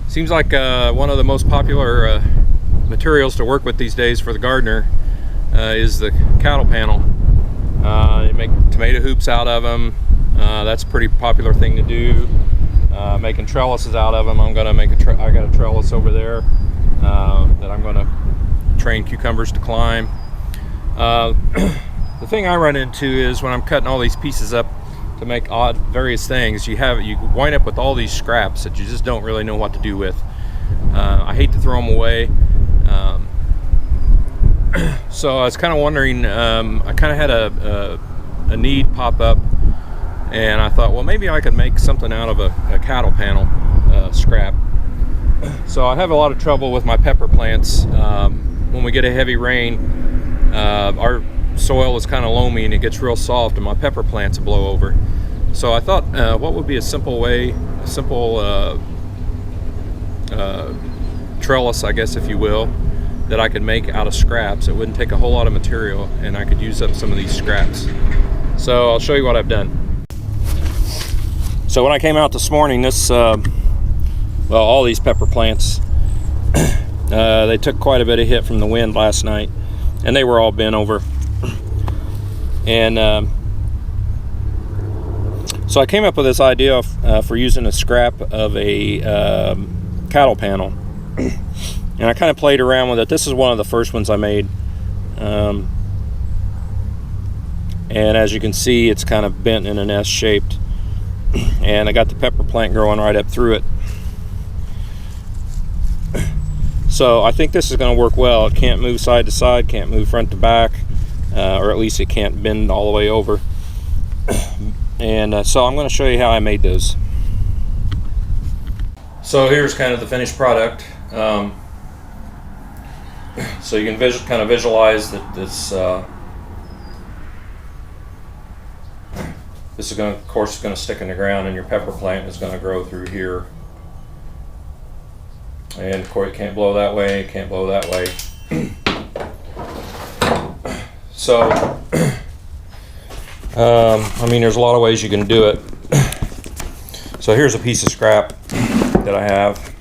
Seems like one of the most popular materials to work with these days for the gardener is the cattle panel. You make tomato hoops out of them. That's a pretty popular thing to do. Making trellises out of them. I got a trellis over there that I'm going to train cucumbers to climb. The thing I run into is when I'm cutting all these pieces up to make various things, you wind up with all these scraps that you just don't really know what to do with. I hate to throw them away. So I was kind of wondering, I kind of had a need pop up, and I thought, well, maybe I could make something out of a cattle panel scrap. So I have a lot of trouble with my pepper plants. When we get a heavy rain, our soil is kind of loamy and it gets real soft, and my pepper plants blow over. So I thought, what would be a simple trellis, I guess, if you will, that I could make out of scraps. It wouldn't take a whole lot of material, and I could use up some of these scraps. So I'll show you what I've done. So when I came out this morning, all these pepper plants, they took quite a bit of hit from the wind last night, and they were all bent over. And so I came up with this idea for using a scrap of a cattle panel. And I kind of played around with it. This is one of the first ones I made. And as you can see, it's kind of bent in an S shaped. And I got the pepper plant growing right up through it. So I think this is going to work well. It can't move side to side, can't move front to back, or at least it can't bend all the way over. And so I'm going to show you how I made those. So here's kind of the finished product. So you can kind of visualize that this is going to, of course, going to stick in the ground, and your pepper plant is going to grow through here. And of course, it can't blow that way, it can't blow that way. So, I mean, there's a lot of ways you can do it. So here's a piece of scrap that I have.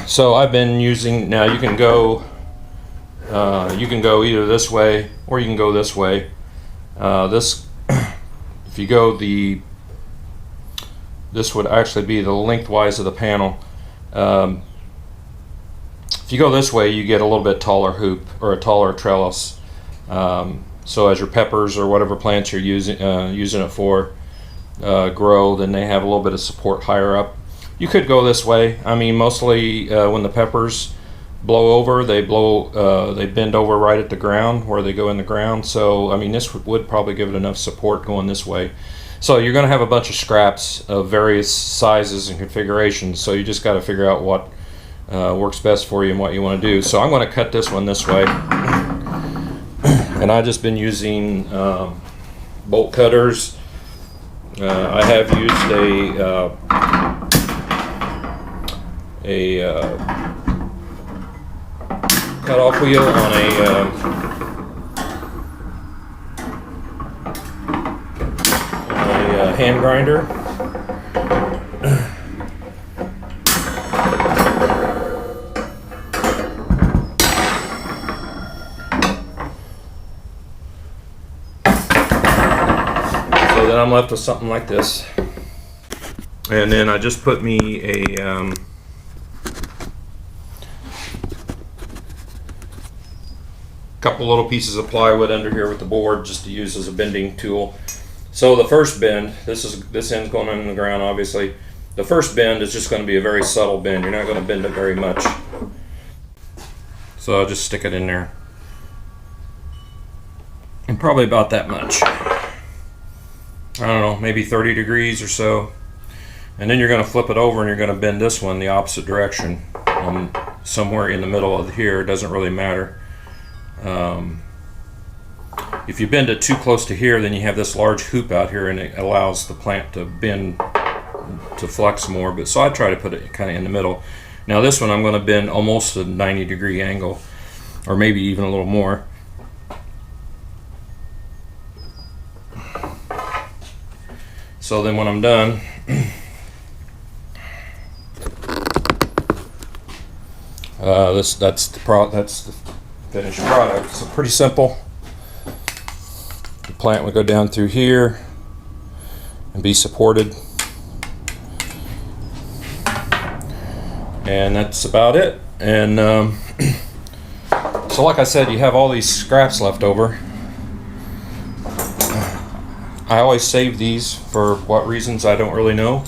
So I've been using, now you can go either this way or you can go this way. If you go this would actually be the lengthwise of the panel. If you go this way, you get a little bit taller hoop or a taller trellis. So as your peppers or whatever plants you're using it for grow, then they have a little bit of support higher up. You could go this way. I mean, mostly when the peppers blow over, they bend over right at the ground where they go in the ground. So I mean, this would probably give it enough support going this way. So you're going to have a bunch of scraps of various sizes and configurations. So you just got to figure out what works best for you and what you want to do. So I'm going to cut this one this way, and I've just been using bolt cutters. I have used a cut-off wheel on a hand grinder. So then I'm left with something like this. And then I just put me a couple little pieces of plywood under here with the board just to use as a bending tool. So the first bend, this end's going in the ground, obviously. The first bend is just going to be a very subtle bend. You're not going to bend it very much. So I'll just stick it in there. And probably about that much. I don't know, maybe 30 degrees or so. And then you're going to flip it over and you're going to bend this one the opposite direction. Somewhere in the middle of here, it doesn't really matter. If you bend it too close to here, then you have this large hoop out here, and it allows the plant to bend, to flex more. But so I try to put it kind of in the middle. Now this one I'm going to bend almost a 90-degree angle, or maybe even a little more. So then when I'm done, That's the finished product. So pretty simple. The plant would go down through here and be supported, and that's about it. And so like I said, you have all these scraps left over. I always save these for what reasons I don't really know,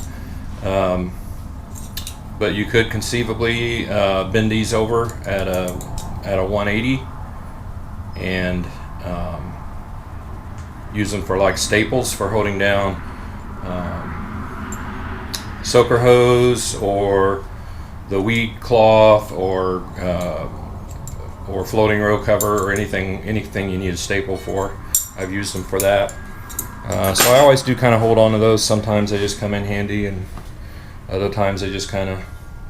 but you could conceivably bend these over at a 180 and use them for like staples for holding down soaker hose or the weed cloth or floating row cover or anything you need a staple for. I've used them for that. So I always do kind of hold on to those. Sometimes they just come in handy, and other times they just kind of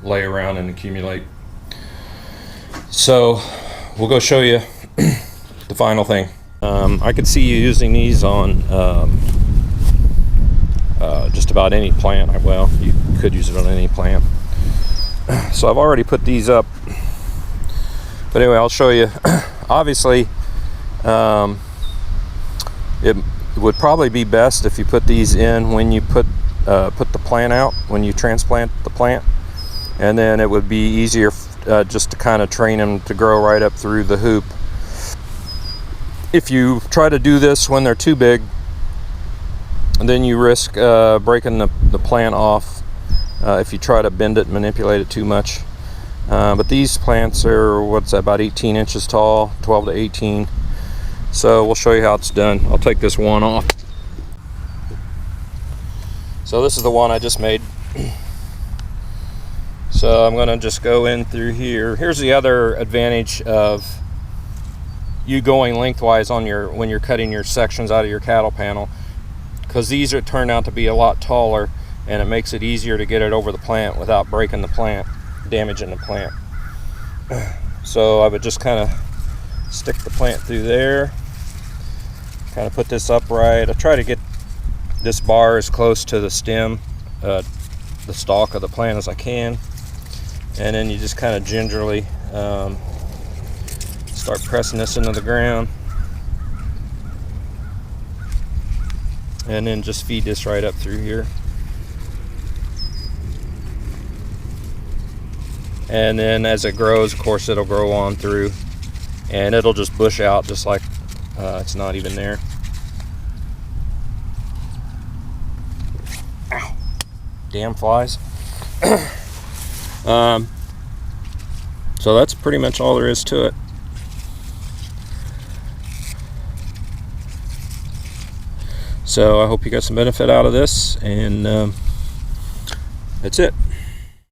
lay around and accumulate. So we'll go show you the final thing. I could see you using these on just about any plant. Well, you could use it on any plant. So I've already put these up, but anyway, I'll show you. Obviously, it would probably be best if you put these in when you put the plant out, when you transplant the plant, and then it would be easier just to kind of train them to grow right up through the hoop. If you try to do this when they're too big, then you risk breaking the plant off if you try to bend it and manipulate it too much. But these plants are, about 18 inches tall, 12 to 18. So we'll show you how it's done. I'll take this one off. So this is the one I just made. So I'm gonna just go in through here. Here's the other advantage of you going lengthwise on when you're cutting your sections out of your cattle panel, because these turn out to be a lot taller, and it makes it easier to get it over the plant without breaking the plant, damaging the plant. So I would just kind of stick the plant through there, kind of put this upright. I try to get this bar as close to the stem, the stalk of the plant as I can, and then you just kind of gingerly start pressing this into the ground, and then just feed this right up through here. And then as it grows, of course, it'll grow on through, and it'll just bush out just like it's not even there. Ow. Damn flies. So that's pretty much all there is to it. So I hope you got some benefit out of this, and that's it.